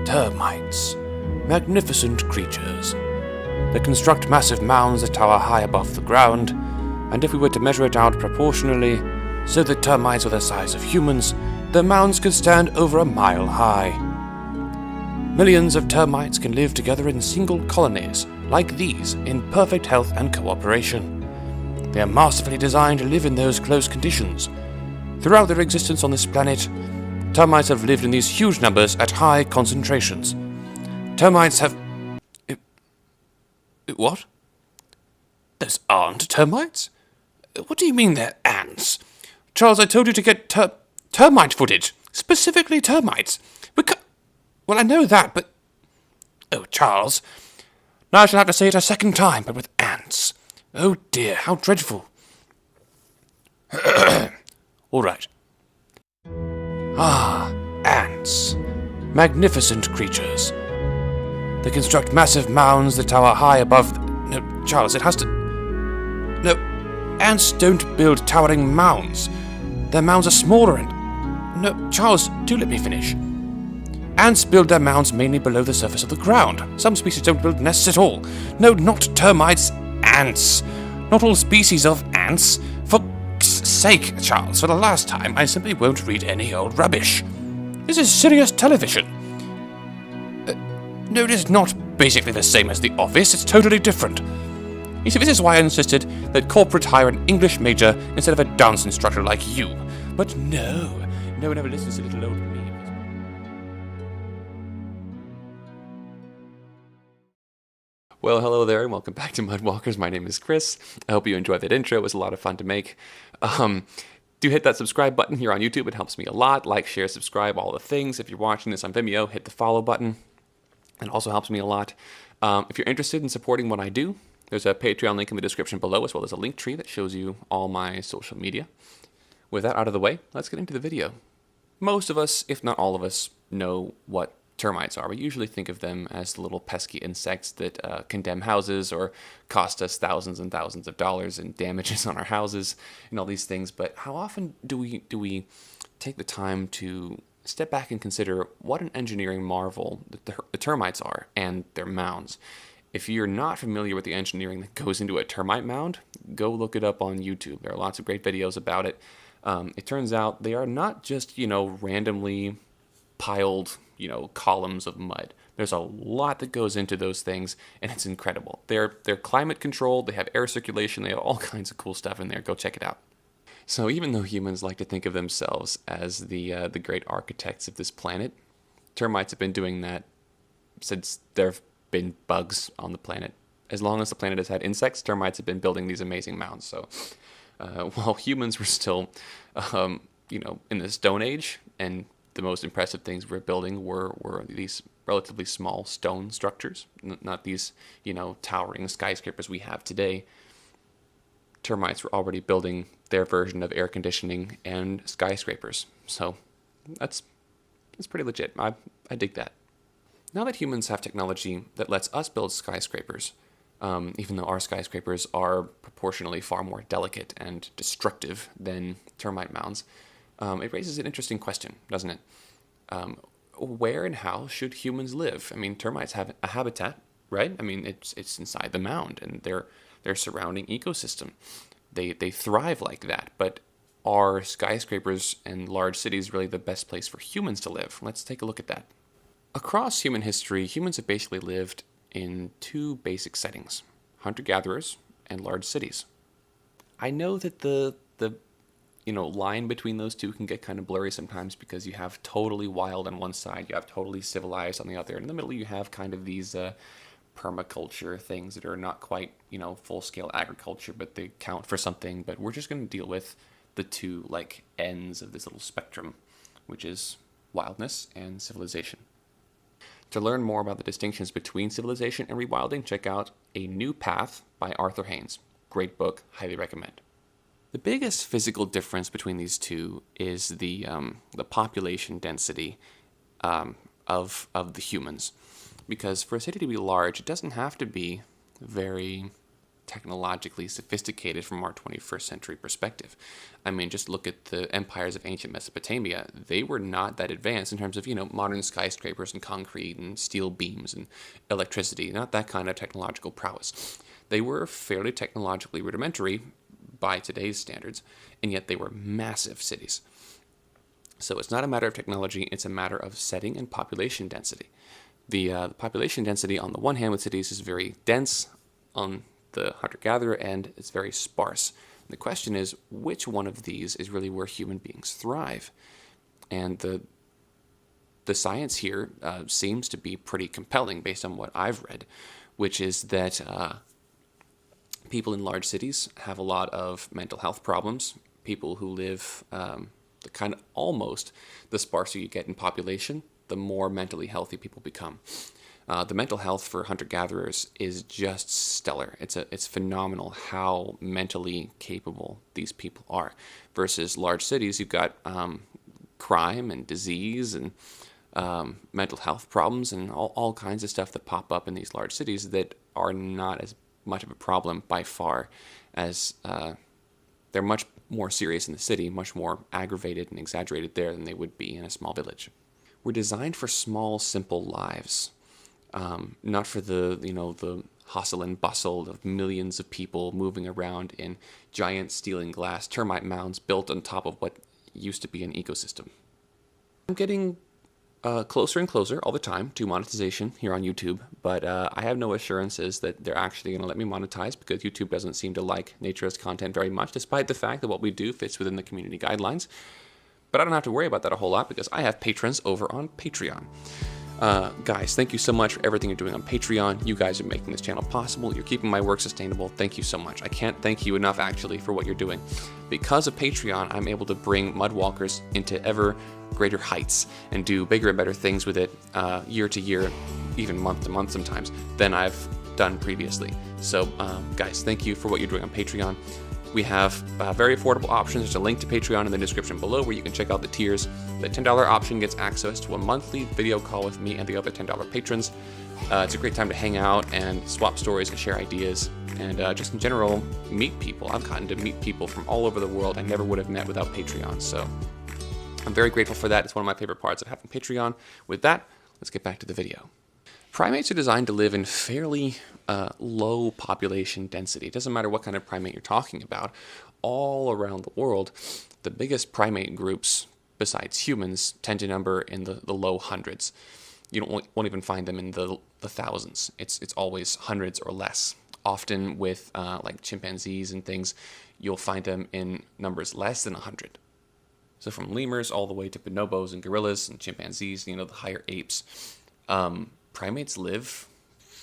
Termites. Magnificent creatures. They construct massive mounds that tower high above the ground, and if we were to measure it out proportionally, so that termites were the size of humans, their mounds could stand over a mile high. Millions of termites can live together in single colonies, like these, in perfect health and cooperation. They are masterfully designed to live in those close conditions. Throughout their existence on this planet, termites have lived in these huge numbers at high concentrations. Termites have... What? Those aren't termites? What do you mean they're ants? Charles, I told you to get termite footage. Specifically termites. Well, I know that, but... Oh, Charles. Now I shall have to say it a second time, but with ants. Oh dear, how dreadful. All right. Ants. Magnificent creatures. They construct massive mounds that tower high above... No, Charles, it has to... No, ants don't build towering mounds. Their mounds are smaller and... No, Charles, do let me finish. Ants build their mounds mainly below the surface of the ground. Some species don't build nests at all. No, not termites, ants. Not all species of ants. For sake, Charles, for the last time, I simply won't read any old rubbish. This is serious television. No, it is not basically the same as The Office. It's totally different. You see, this is why I insisted that corporate hire an English major instead of a dance instructor like you. But no one ever listens to little old me. Well, hello there, and welcome back to Mudwalkers. My name is Chris. I hope you enjoyed that intro. It was a lot of fun to make. Do hit that subscribe button here on YouTube. It helps me a lot. Like, share, subscribe, all the things. If you're watching this on Vimeo, hit the follow button. It also helps me a lot. If you're interested in supporting what I do, there's a Patreon link in the description below, as well as a link tree that shows you all my social media. With that out of the way, let's get into the video. Most of us, if not all of us, know what termites are. We usually think of them as the little pesky insects that condemn houses or cost us thousands and thousands of dollars in damages on our houses and all these things. But how often do we take the time to step back and consider what an engineering marvel the termites are and their mounds? If you're not familiar with the engineering that goes into a termite mound, go look it up on YouTube. There are lots of great videos about it. It turns out they are not just, randomly piled, columns of mud. There's a lot that goes into those things, and it's incredible. They're climate controlled, they have air circulation, they have all kinds of cool stuff in there. Go check it out. So even though humans like to think of themselves as the great architects of this planet, termites have been doing that since there have been bugs on the planet. As long as the planet has had insects, termites have been building these amazing mounds. So while humans were still, in the Stone Age, and the most impressive things we're building were these relatively small stone structures, not these, towering skyscrapers we have today. Termites were already building their version of air conditioning and skyscrapers. So that's pretty legit. I dig that. Now that humans have technology that lets us build skyscrapers, even though our skyscrapers are proportionally far more delicate and destructive than termite mounds, it raises an interesting question, doesn't it? Where and how should humans live? I mean, termites have a habitat, right? I mean, it's inside the mound and their surrounding ecosystem. They thrive like that. But are skyscrapers and large cities really the best place for humans to live? Let's take a look at that. Across human history, humans have basically lived in two basic settings: hunter-gatherers and large cities. I know that the line between those two can get kind of blurry sometimes, because you have totally wild on one side, you have totally civilized on the other, and in the middle you have kind of these permaculture things that are not quite, full-scale agriculture, but they count for something. But we're just going to deal with the two, ends of this little spectrum, which is wildness and civilization. To learn more about the distinctions between civilization and rewilding, check out A New Path by Arthur Haynes. Great book, highly recommend. The biggest physical difference between these two is the population density of the humans. Because for a city to be large, it doesn't have to be very technologically sophisticated from our 21st century perspective. I mean, just look at the empires of ancient Mesopotamia. They were not that advanced in terms of, modern skyscrapers and concrete and steel beams and electricity, not that kind of technological prowess. They were fairly technologically rudimentary by today's standards, and yet they were massive cities. So it's not a matter of technology, it's a matter of setting and population density. The population density on the one hand with cities is very dense, on the hunter-gatherer end it's very sparse. And the question is, which one of these is really where human beings thrive? And the science here seems to be pretty compelling based on what I've read, which is that people in large cities have a lot of mental health problems. People who live the kind of almost the sparser you get in population, the more mentally healthy people become. The mental health for hunter-gatherers is just stellar. It's phenomenal how mentally capable these people are. Versus large cities, you've got crime and disease and mental health problems and all kinds of stuff that pop up in these large cities that are not as much of a problem by far as they're much more serious in the city, much more aggravated and exaggerated there than they would be in a small village. We're designed for small, simple lives, not for the hustle and bustle of millions of people moving around in giant steel and glass termite mounds built on top of what used to be an ecosystem. I'm getting closer and closer all the time to monetization here on YouTube, but I have no assurances that they're actually going to let me monetize because YouTube doesn't seem to like naturist content very much, despite the fact that what we do fits within the community guidelines. But I don't have to worry about that a whole lot because I have patrons over on Patreon. Guys, thank you so much for everything you're doing on Patreon. You guys are making this channel possible. You're keeping my work sustainable. Thank you so much. I can't thank you enough, actually, for what you're doing. Because of Patreon, I'm able to bring Mudwalkers into ever greater heights and do bigger and better things with it year to year, even month to month sometimes, than I've done previously. So, guys, thank you for what you're doing on Patreon. We have very affordable options. There's a link to Patreon in the description below where you can check out the tiers. The $10 option gets access to a monthly video call with me and the other $10 patrons. It's a great time to hang out and swap stories and share ideas and just in general meet people. I've gotten to meet people from all over the world I never would have met without Patreon. So I'm very grateful for that. It's one of my favorite parts of having Patreon. With that, let's get back to the video. Primates are designed to live in fairly low population density. It doesn't matter what kind of primate you're talking about. All around the world, the biggest primate groups, besides humans, tend to number in the low hundreds. You won't even find them in the thousands. It's always hundreds or less. Often with like chimpanzees and things, you'll find them in numbers less than 100. So from lemurs all the way to bonobos and gorillas and chimpanzees, the higher apes. Primates live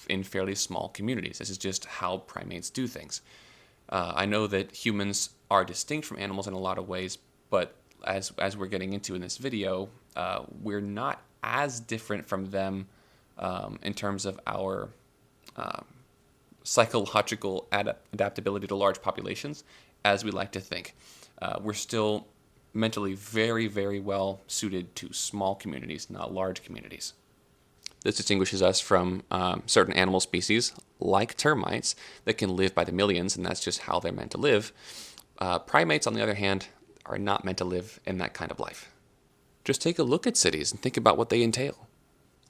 in fairly small communities. This is just how primates do things. I know that humans are distinct from animals in a lot of ways, but as we're getting into in this video, we're not as different from them in terms of our psychological adaptability to large populations as we like to think. We're still mentally very, very well suited to small communities, not large communities. This distinguishes us from certain animal species, like termites, that can live by the millions, and that's just how they're meant to live. Primates, on the other hand, are not meant to live in that kind of life. Just take a look at cities and think about what they entail.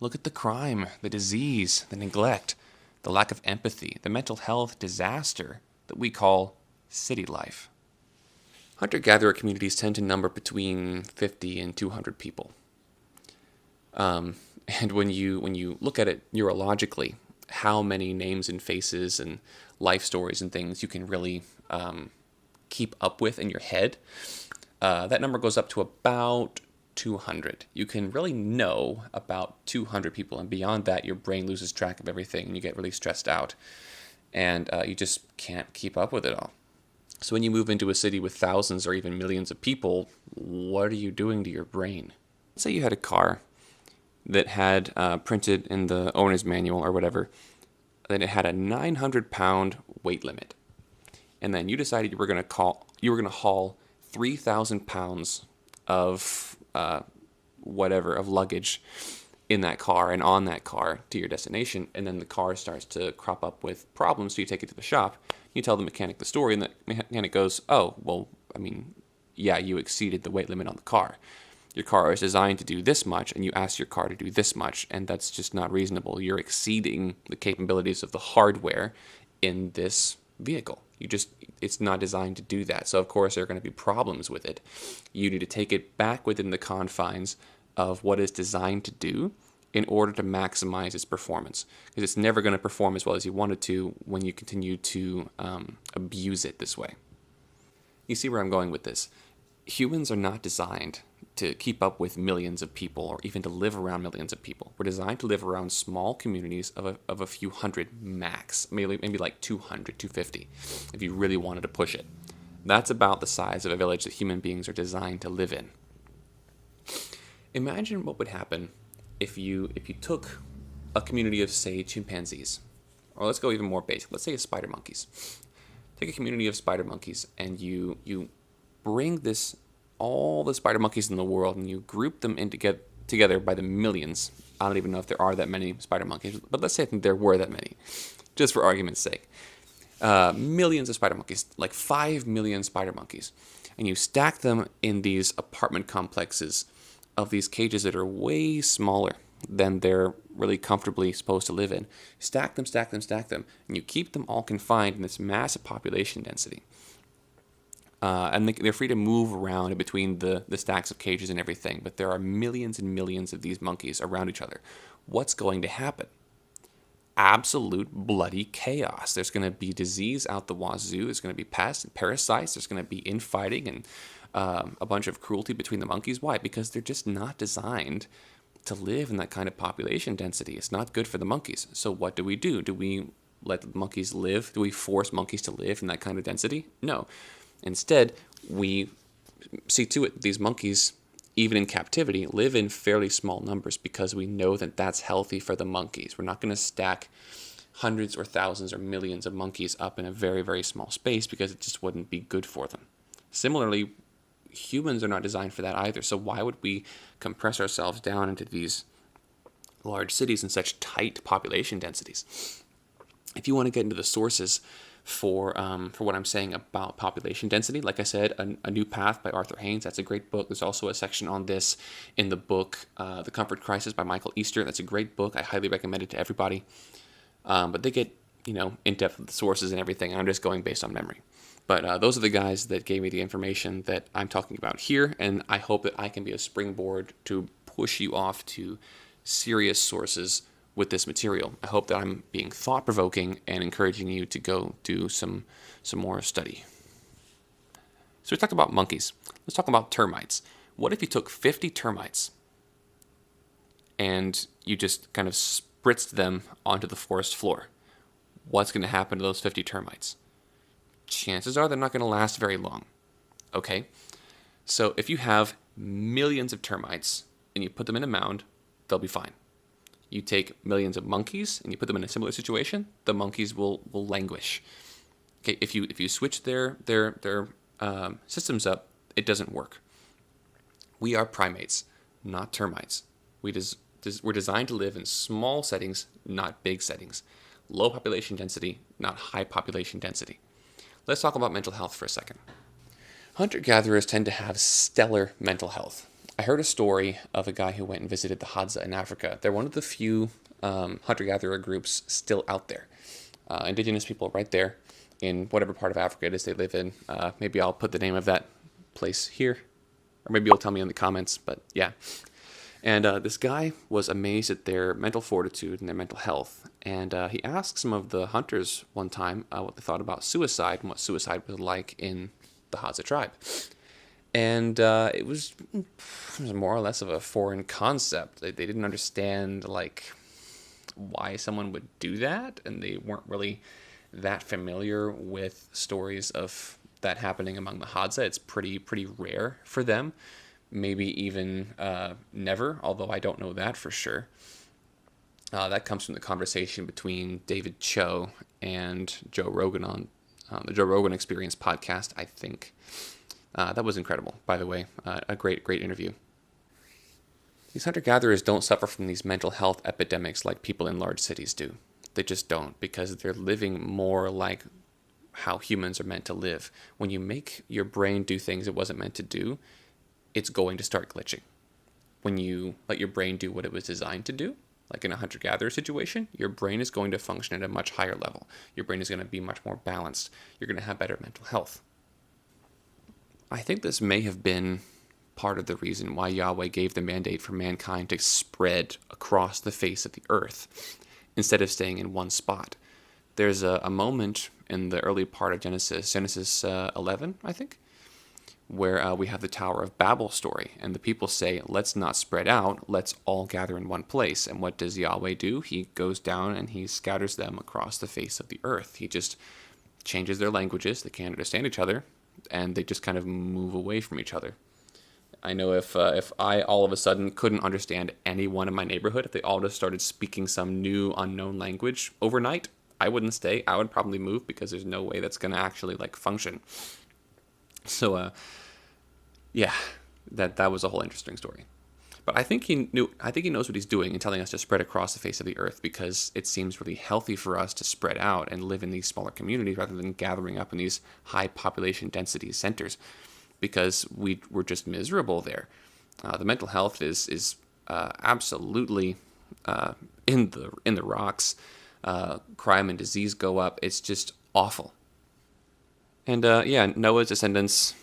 Look at the crime, the disease, the neglect, the lack of empathy, the mental health disaster that we call city life. Hunter-gatherer communities tend to number between 50 and 200 people. And when you look at it neurologically, how many names and faces and life stories and things you can really keep up with in your head, that number goes up to about 200. You can really know about 200 people, and beyond that, your brain loses track of everything, and you get really stressed out, and you just can't keep up with it all. So when you move into a city with thousands or even millions of people, what are you doing to your brain? Let's say you had a car that had printed in the owner's manual or whatever, that it had a 900-pound weight limit. And then you decided you were going to haul 3,000 pounds of of luggage in that car and on that car to your destination, and then the car starts to crop up with problems, so you take it to the shop, you tell the mechanic the story, and the mechanic goes, oh, well, I mean, yeah, you exceeded the weight limit on the car. Your car is designed to do this much, and you asked your car to do this much, and that's just not reasonable. You're exceeding the capabilities of the hardware in this vehicle. It's not designed to do that. So, of course, there are going to be problems with it. You need to take it back within the confines of what it's designed to do in order to maximize its performance. Because it's never going to perform as well as you want it to when you continue to abuse it this way. You see where I'm going with this? Humans are not designed to keep up with millions of people or even to live around millions of people. We're designed to live around small communities of a few hundred max, maybe like 200, 250, if you really wanted to push it. That's about the size of a village that human beings are designed to live in. Imagine what would happen if you took a community of, say, chimpanzees, or let's go even more basic. Let's say spider monkeys. Take a community of spider monkeys and you bring all the spider monkeys in the world and you group them together by the millions. I don't even know if there are that many spider monkeys, but let's say there were that many, just for argument's sake. Millions of spider monkeys, like 5 million spider monkeys, and you stack them in these apartment complexes of these cages that are way smaller than they're really comfortably supposed to live in. Stack them, and you keep them all confined in this massive population density. And they're free to move around in between the stacks of cages and everything, but there are millions and millions of these monkeys around each other. What's going to happen? Absolute bloody chaos. There's going to be disease out the wazoo. There's going to be pests and parasites. There's going to be infighting and a bunch of cruelty between the monkeys. Why? Because they're just not designed to live in that kind of population density. It's not good for the monkeys. So what do? Do we let the monkeys live? Do we force monkeys to live in that kind of density? No. Instead, we see to it these monkeys, even in captivity, live in fairly small numbers because we know that that's healthy for the monkeys. We're not going to stack hundreds or thousands or millions of monkeys up in a very, very small space because it just wouldn't be good for them. Similarly, humans are not designed for that either. So why would we compress ourselves down into these large cities in such tight population densities? If you want to get into the sources for what I'm saying about population density, like I said, A New Path by Arthur Haynes, that's a great book. There's also a section on this in the book The Comfort Crisis by Michael Easter. That's a great book. I highly recommend it to everybody. But they get, in-depth with the sources and everything, and I'm just going based on memory. But those are the guys that gave me the information that I'm talking about here, and I hope that I can be a springboard to push you off to serious sources with this material. I hope that I'm being thought-provoking and encouraging you to go do some more study. So we talked about monkeys. Let's talk about termites. What if you took 50 termites and you just kind of spritzed them onto the forest floor? What's going to happen to those 50 termites? Chances are they're not going to last very long. Okay? So if you have millions of termites and you put them in a mound, they'll be fine. You take millions of monkeys and you put them in a similar situation, the monkeys will languish. Okay, if you switch their systems up, it doesn't work. We are primates, not termites. We're designed to live in small settings, not big settings. Low population density, not high population density. Let's talk about mental health for a second. Hunter-gatherers tend to have stellar mental health. I heard a story of a guy who went and visited the Hadza in Africa. They're one of the few hunter-gatherer groups still out there. Indigenous people right there in whatever part of Africa it is they live in. Maybe I'll put the name of that place here, or maybe you'll tell me in the comments, but yeah. And this guy was amazed at their mental fortitude and their mental health. And he asked some of the hunters one time what they thought about suicide and what suicide was like in the Hadza tribe. And it was more or less of a foreign concept. They didn't understand why someone would do that, and they weren't really that familiar with stories of that happening among the Hadza. It's pretty rare for them, maybe even never, although I don't know that for sure. That comes from the conversation between David Cho and Joe Rogan on the Joe Rogan Experience podcast, I think. That was incredible, by the way. A great interview. These hunter-gatherers don't suffer from these mental health epidemics like people in large cities do. They just don't, because they're living more like how humans are meant to live. When you make your brain do things it wasn't meant to do, it's going to start glitching. When you let your brain do what it was designed to do, like in a hunter-gatherer situation, your brain is going to function at a much higher level. Your brain is going to be much more balanced. You're going to have better mental health. I think this may have been part of the reason why Yahweh gave the mandate for mankind to spread across the face of the earth instead of staying in one spot. There's a moment in the early part of Genesis 11, I think, where we have the Tower of Babel story, and the people say, let's not spread out, let's all gather in one place. And what does Yahweh do? He goes down and he scatters them across the face of the earth. He just changes their languages, they can't understand each other, and they just kind of move away from each other. I know if I all of a sudden couldn't understand anyone in my neighborhood, if they all just started speaking some new unknown language overnight, I wouldn't stay. I would probably move, because there's no way that's going to actually function. So, yeah, that was a whole interesting story. But I think he knows what he's doing in telling us to spread across the face of the earth, because it seems really healthy for us to spread out and live in these smaller communities rather than gathering up in these high population density centers, because we're just miserable there. The mental health is absolutely in the rocks. Crime and disease go up. It's just awful. And Noah's descendants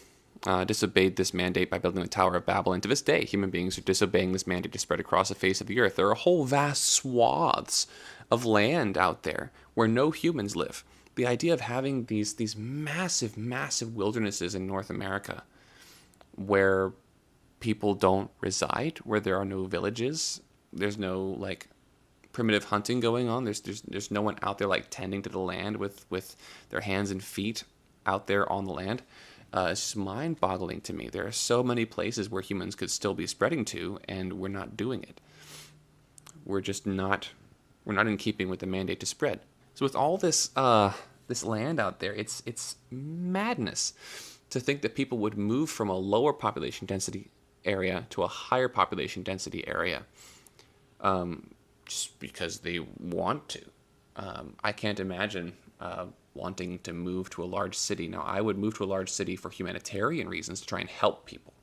disobeyed this mandate by building the Tower of Babel. And to this day, human beings are disobeying this mandate to spread across the face of the earth. There are whole vast swaths of land out there where no humans live. The idea of having these massive, massive wildernesses in North America where people don't reside, where there are no villages, there's no primitive hunting going on. There's no one out there tending to the land with their hands and feet out there on the land. It's just mind-boggling to me. There are so many places where humans could still be spreading to, and we're not doing it. We're not in keeping with the mandate to spread. So with all this land out there, it's madness to think that people would move from a lower population density area to a higher population density area. Just because they want to. I can't imagine wanting to move to a large city. Now, I would move to a large city for humanitarian reasons to try and help people.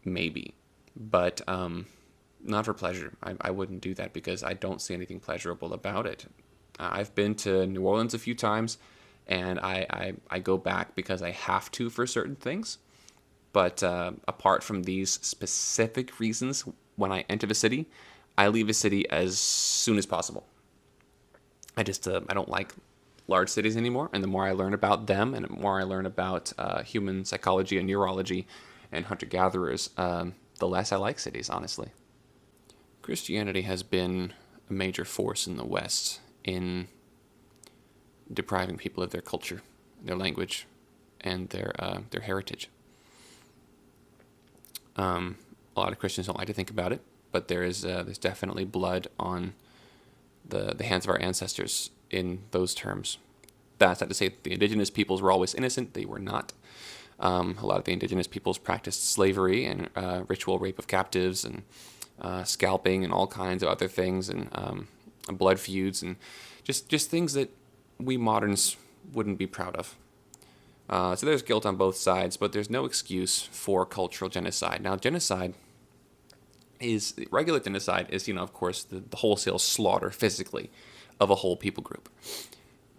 Maybe. But not for pleasure. I wouldn't do that, because I don't see anything pleasurable about it. I've been to New Orleans a few times, and I go back because I have to for certain things. But apart from these specific reasons, when I enter the city, I leave a city as soon as possible. I don't like large cities anymore, and the more I learn about them, and the more I learn about human psychology and neurology and hunter-gatherers, the less I like cities, honestly. Christianity has been a major force in the West in depriving people of their culture, their language, and their heritage. A lot of Christians don't like to think about it, but there's definitely blood on the hands of our ancestors in those terms. That's not to say that the indigenous peoples were always innocent. They were not. A lot of the indigenous peoples practiced slavery and ritual rape of captives and scalping and all kinds of other things, and blood feuds, and just things that we moderns wouldn't be proud of. So there's guilt on both sides, but there's no excuse for cultural genocide. Now, regular genocide is, of course, the wholesale slaughter physically of a whole people group.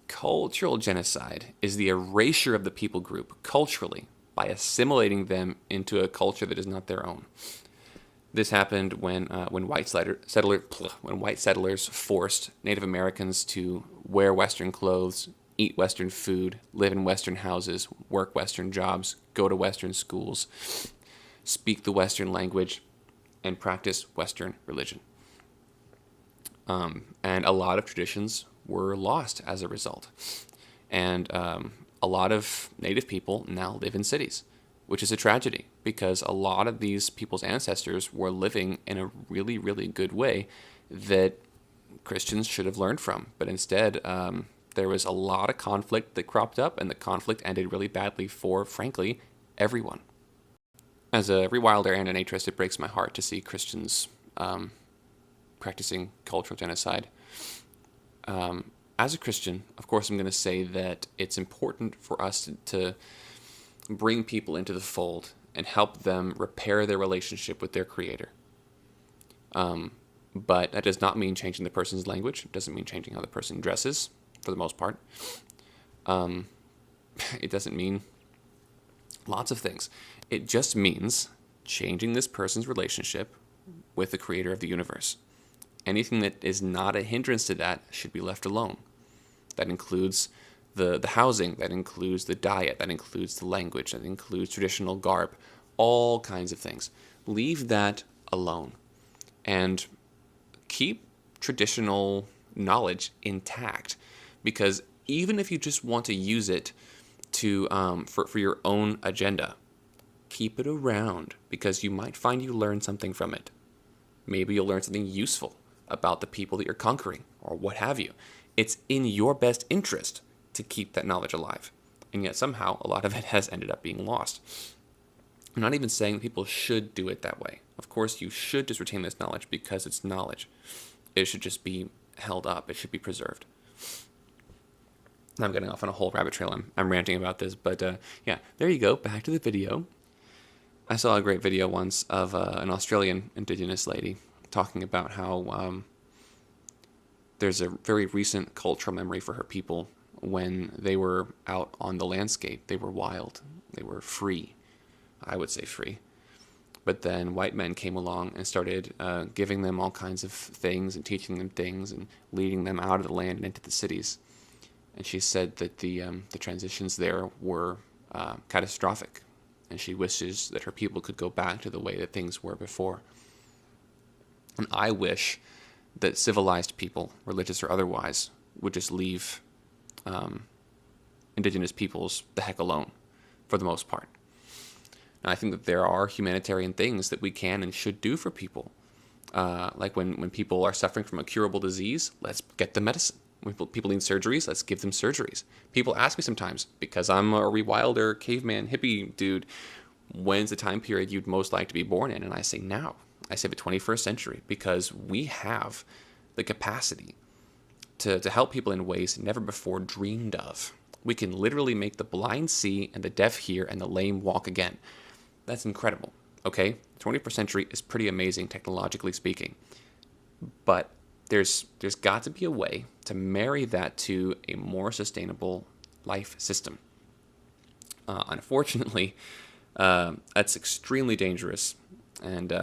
Cultural genocide is the erasure of the people group culturally by assimilating them into a culture that is not their own. This happened when white settlers forced Native Americans to wear Western clothes, eat Western food, live in Western houses, work Western jobs, go to Western schools, speak the Western language, and practice Western religion. And a lot of traditions were lost as a result. And a lot of Native people now live in cities, which is a tragedy, because a lot of these people's ancestors were living in a really, really good way that Christians should have learned from. But instead, there was a lot of conflict that cropped up, and the conflict ended really badly for, frankly, everyone. As a rewilder and a naturist, it breaks my heart to see Christians practicing cultural genocide. As a Christian, of course, I'm going to say that it's important for us to bring people into the fold and help them repair their relationship with their Creator. But that does not mean changing the person's language. It doesn't mean changing how the person dresses, for the most part. It doesn't mean lots of things. It just means changing this person's relationship with the Creator of the universe. Anything that is not a hindrance to that should be left alone. That includes the housing, that includes the diet, that includes the language, that includes traditional garb, all kinds of things. Leave that alone and keep traditional knowledge intact, because even if you just want to use it to for your own agenda, keep it around, because you might find you learn something from it. Maybe you'll learn something useful about the people that you're conquering, or what have you. It's in your best interest to keep that knowledge alive. And yet somehow a lot of it has ended up being lost. I'm not even saying people should do it that way. Of course, you should just retain this knowledge because it's knowledge. It should just be held up. It should be preserved. I'm getting off on a whole rabbit trail. I'm ranting about this, but yeah, there you go. Back to the video. I saw a great video once of an Australian Indigenous lady talking about how there's a very recent cultural memory for her people when they were out on the landscape. They were wild. They were free. I would say free. But then white men came along and started giving them all kinds of things and teaching them things and leading them out of the land and into the cities. And she said that the transitions there were catastrophic. And she wishes that her people could go back to the way that things were before. And I wish that civilized people, religious or otherwise, would just leave indigenous peoples the heck alone, for the most part. And I think that there are humanitarian things that we can and should do for people. Like when people are suffering from a curable disease, let's get them medicine. When people need surgeries, let's give them surgeries. People ask me sometimes, because I'm a rewilder, caveman, hippie dude, when's the time period you'd most like to be born in? And I say now. I say the 21st century, because we have the capacity to help people in ways never before dreamed of. We can literally make the blind see and the deaf hear and the lame walk again. That's incredible, okay? The 21st century is pretty amazing, technologically speaking. But there's got to be a way to marry that to a more sustainable life system. Unfortunately, that's extremely dangerous, and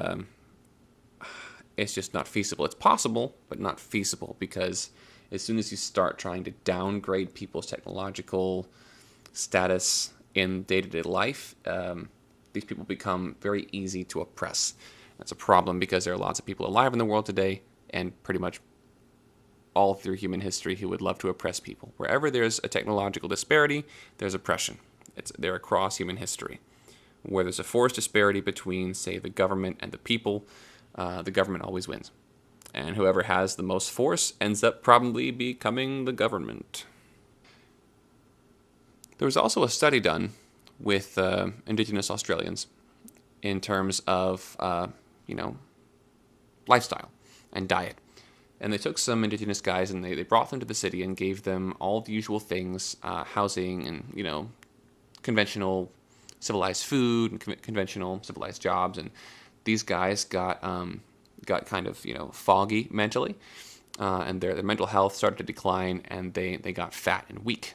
it's just not feasible. It's possible, but not feasible, because as soon as you start trying to downgrade people's technological status in day-to-day life, these people become very easy to oppress. That's a problem, because there are lots of people alive in the world today, and pretty much all through human history, who would love to oppress people. Wherever there's a technological disparity, there's oppression. They're across human history. Where there's a forced disparity between, say, the government and the people, the government always wins. And whoever has the most force ends up probably becoming the government. There was also a study done with Indigenous Australians in terms of, lifestyle and diet. And they took some Indigenous guys and they brought them to the city and gave them all the usual things, housing and, conventional civilized food and conventional civilized jobs. And these guys got kind of, foggy mentally, and their mental health started to decline, and they got fat and weak.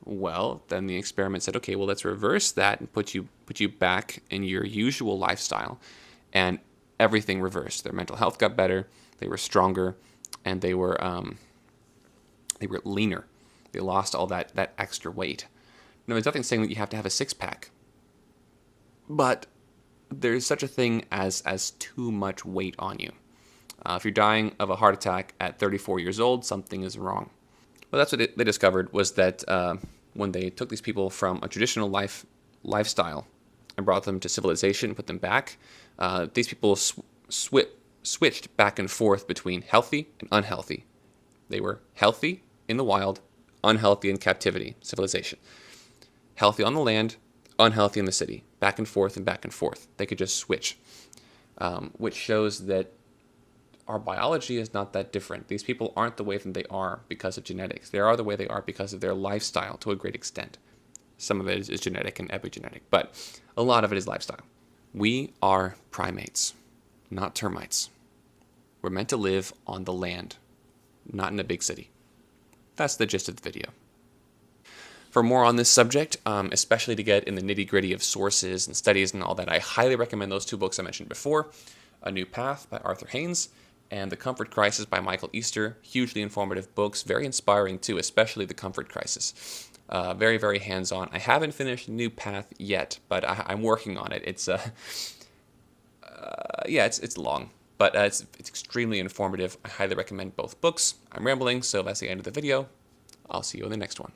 Well, then the experiment said, okay, well, let's reverse that and put you back in your usual lifestyle, and everything reversed. Their mental health got better, they were stronger, and they were leaner. They lost all that extra weight. Now, there's nothing saying that you have to have a six-pack, but there's such a thing as too much weight on you. If you're dying of a heart attack at 34 years old, something is wrong. Well, that's what they discovered, was that when they took these people from a traditional lifestyle and brought them to civilization, put them back, these people switched back and forth between healthy and unhealthy. They were healthy in the wild, unhealthy in captivity, civilization. Healthy on the land, unhealthy in the city, back and forth and back and forth. They could just switch, which shows that our biology is not that different. These people aren't the way that they are because of genetics. They are the way they are because of their lifestyle to a great extent. Some of it is genetic and epigenetic, but a lot of it is lifestyle. We are primates, not termites. We're meant to live on the land, not in a big city. That's the gist of the video. For more on this subject, especially to get in the nitty-gritty of sources and studies and all that, I highly recommend those two books I mentioned before, A New Path by Arthur Haynes and The Comfort Crisis by Michael Easter. Hugely informative books, very inspiring too, especially The Comfort Crisis. Very, very hands-on. I haven't finished New Path yet, but I'm working on it. It's it's long, but it's extremely informative. I highly recommend both books. I'm rambling, so that's the end of the video. I'll see you in the next one.